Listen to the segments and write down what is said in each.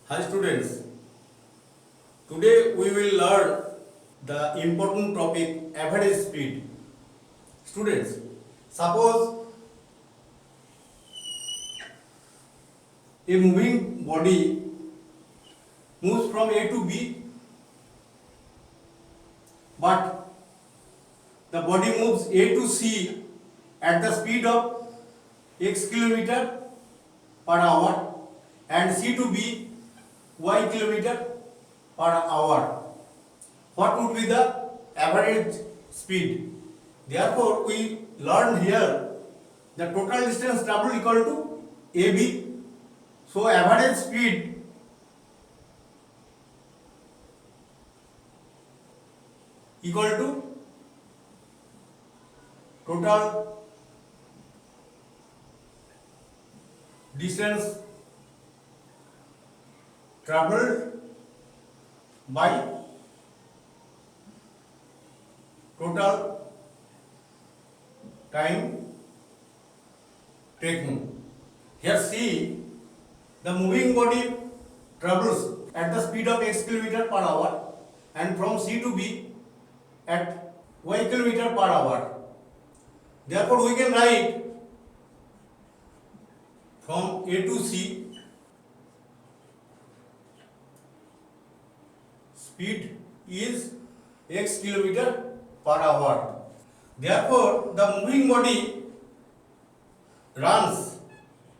Hi students, today we will learn the important topic average speed. Students, suppose a moving body moves from A to B, but the body moves A to C at the speed of x kilometer per hour and C to B y kilometer per hour. What would be the average speed? Therefore, we learned here the total distance traveled equal to AB. So, average speed equal to total distance traveled by total time taken. Here see, the moving body travels at the speed of x kilometer per hour and from C to B at y kilometer per hour. Therefore, we can write from A to C speed is x kilometer per hour. Therefore, the moving body runs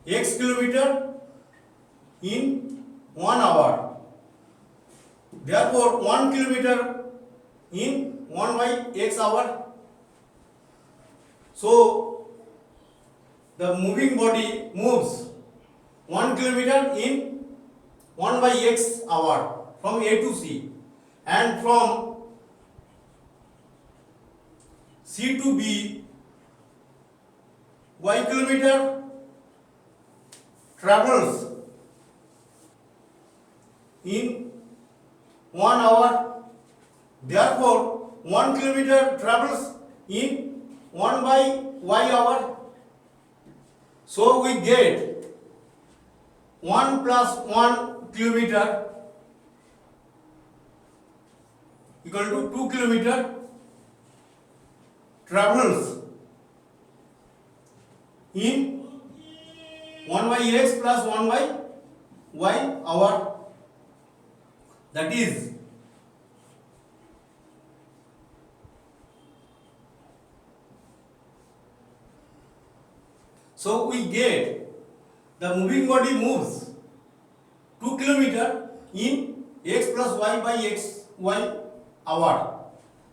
x kilometer in 1 hour. Therefore, 1 kilometer in 1 by x hour. So, the moving body moves 1 kilometer in 1 by x hour from A to C, and from C to B y kilometer travels in 1 hour. Therefore, 1 kilometer travels in 1 by y hour. So we get 1 plus 1 kilometer equal to 2 kilometer travels in 1 by x plus 1 by y hour. That is so we get the moving body moves 2 kilometer in x plus y by x y hour.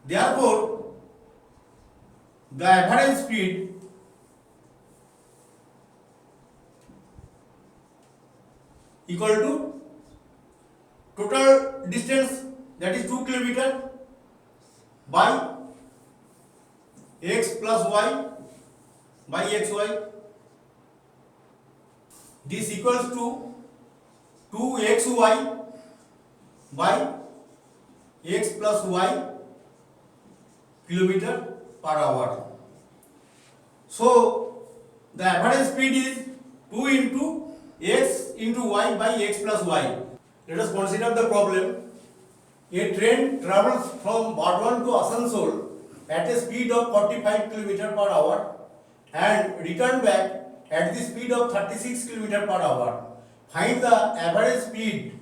Therefore, the average speed equal to total distance, that is 2 kilometer by x plus y by xy. This equals to 2xy by x plus y kilometer per hour. So, the average speed is 2 into x into y by x plus y. Let us consider the problem. A train travels from Burdwan to Asansol at a speed of 45 km per hour and return back at the speed of 36 km per hour. Find the average speed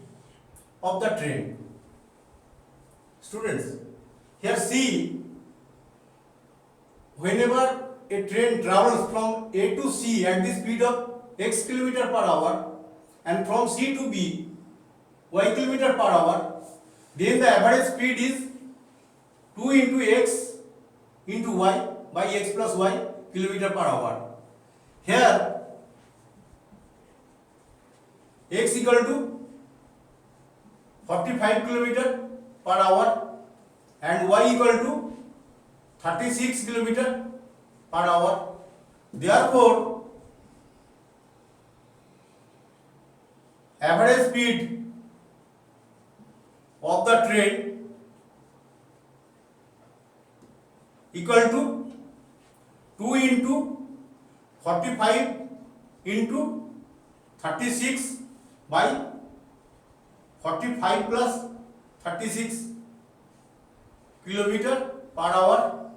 of the train. Students, here see, whenever a train travels from A to C at the speed of x km per hour and from C to B y km per hour, then the average speed is 2 into x into y by x plus y km per hour. Here x equal to 45 km per hour and y equal to 36 km per hour. Therefore, average speed of the train equal to 2 into 45 into 36 by 45 plus 36 kilometer per hour.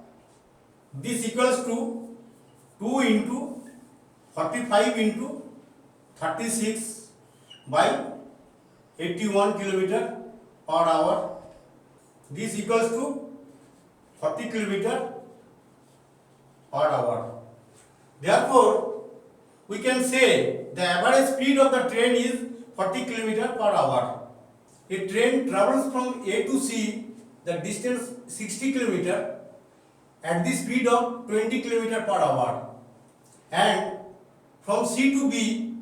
This equals to 2 into 45 into 36 by 81 kilometer per hour. This equals to 40 kilometer per hour. Therefore, we can say the average speed of the train is 40 kilometer per hour. A train travels from A to C, the distance 60 kilometer at the speed of 20 kilometer per hour, and from C to B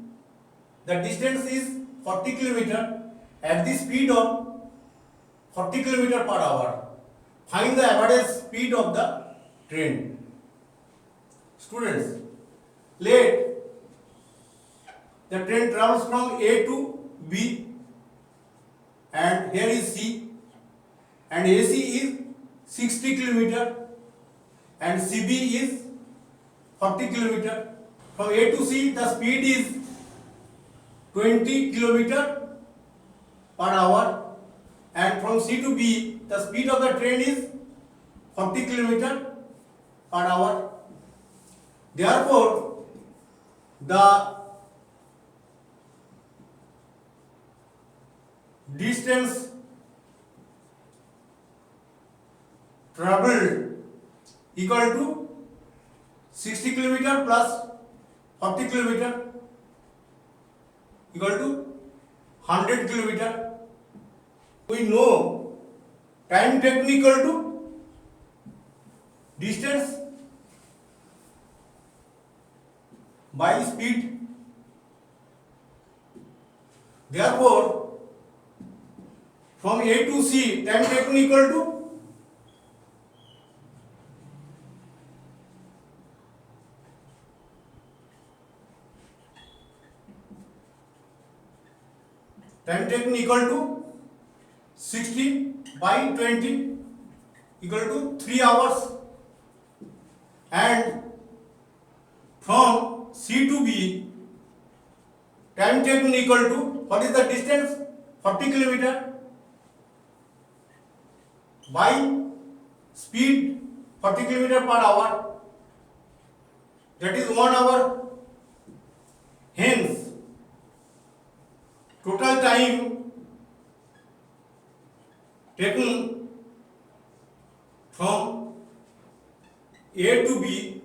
the distance is 40 kilometer at the speed of 40 kilometer per hour. Find the average speed of the train. Students, let the train travels from A to B, and here is C, and AC is 60 kilometer and CB is 40 kilometer. From A to C the speed is 20 kilometer per hour, and from C to B the speed of the train is 40 kilometer per hour. Therefore, the distance traveled equal to 60 kilometer plus 40 kilometer equal to 100 kilometer. We know time taken equal to distance by speed. Therefore, from A to C time taken equal to time taken equal to 60 by 20 equal to 3 hours, and from C to B time taken equal to, what is the distance? 40 kilometer by speed 40 kilometer per hour, that is 1 hour. Hence, total time taken from A to B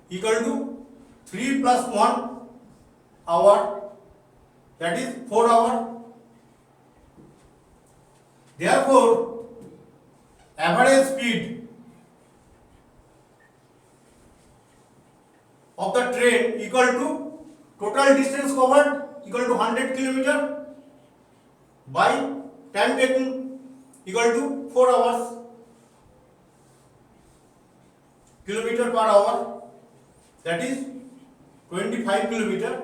equal to 3 plus 1 hour, that is 4 hour. Therefore, average speed of the train equal to total distance covered equal to 100 kilometer by time taken equal to 4 hours kilometer per hour, that is 25 kilometer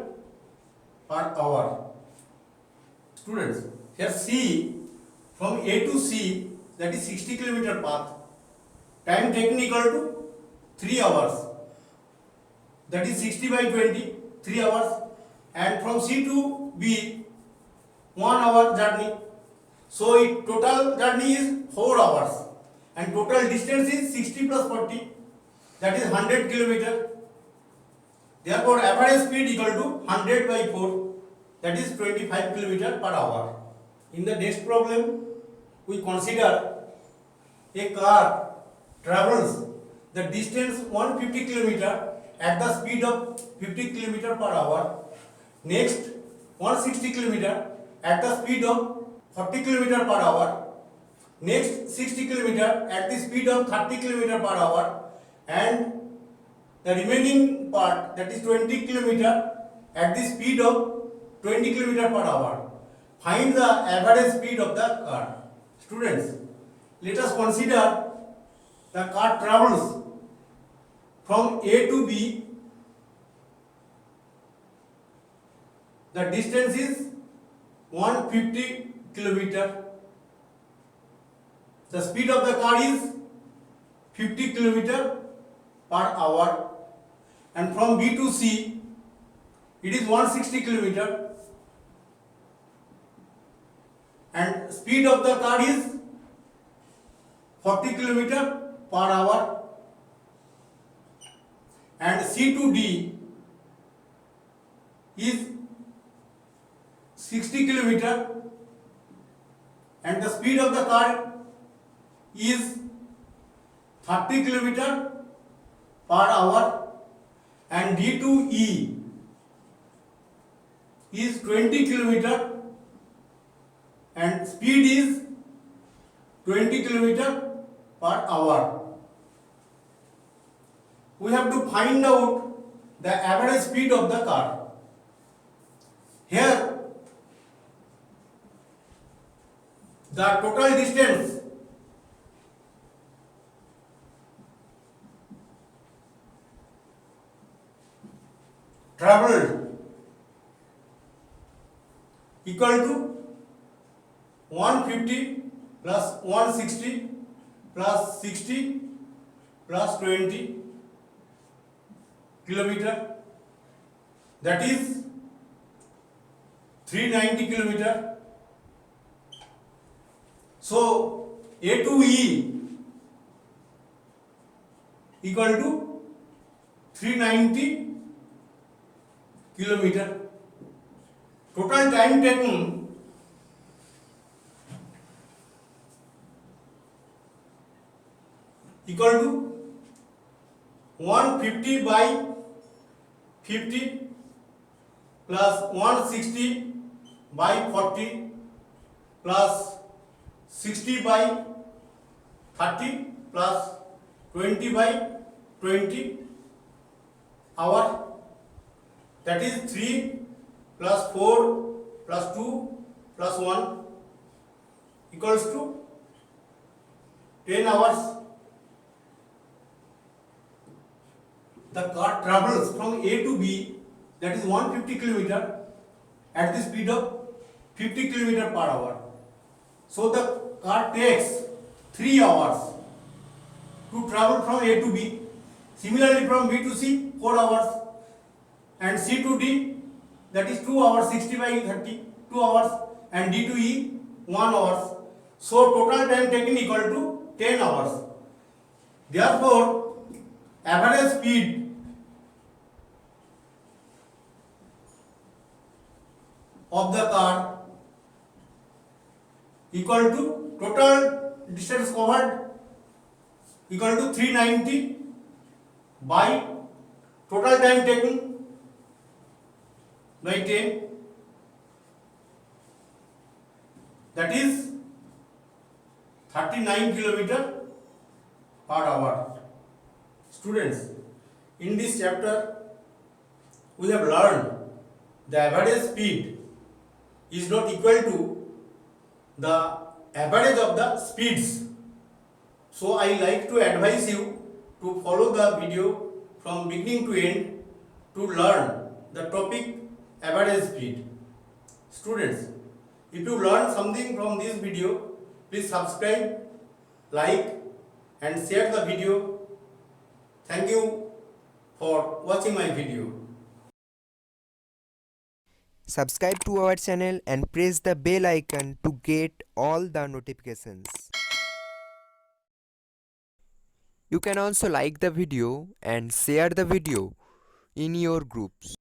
per hour. Students, here C, from A to C, that is 60 kilometer path, time taken equal to 3 hours, that is 60 by 20, 3 hours, and from C to B 1 hour journey, so total journey is 4 hours, and total distance is 60 plus 40, that is 100 kilometer. Therefore, average speed equal to 100 by 4, that is 25 kilometer per hour. In the next problem, we consider a car travels the distance 150 kilometer at the speed of 50 kilometer per hour. Next, 160 kilometer at the speed of 40 kilometer per hour. Next, 60 kilometer at the speed of 30 kilometer per hour, and the remaining part, that is 20 kilometer at the speed of 20 kilometer per hour. Find the average speed of the car. Students, let us consider the car travels from A to B. The distance is 150 kilometer. The speed of the car is 50 kilometer per hour, and from B to C it is 160 kilometer. and speed of the car is 40 kilometer per hour, and C to D is 60 kilometer, and the speed of the car is 30 kilometer per hour, and D to E is 20 kilometer and speed is 20 kilometer per hour. We have to find out the average speed of the car. Here the total distance traveled equal to 150 plus 160 plus 60 plus 20 kilometer, that is 390 kilometer. So A to E equal to 390 kilometer. Total time taken equal to 150 by 50 plus 160 by 40 plus 60 by 30 plus 20 by 20 hour, that is 3 plus 4 plus 2 plus 1 equals to 10 hours. The car travels from A to B, that is 150 kilometer at the speed of 50 kilometer per hour. So the car takes 3 hours to travel from A to B. Similarly from B to C 4 hours, and C to D, that is 2 hours, 60 by 30 2 hours, and D to E 1 hours. So total time taken equal to 10 hours. Therefore average speed of the car equal to total distance covered equal to 390 by total time taken by 10, that is 39 kilometer per hour. Students, in this chapter we have learned the average speed is not equal to the average of the speeds. So I like to advise you to follow the video from beginning to end to learn the topic average speed. Students, if you learn something from this video, please subscribe, like and share the video. Thank you for watching my video. Subscribe to our channel and press the bell icon to get all the notifications. You can also like the video and share the video in your groups.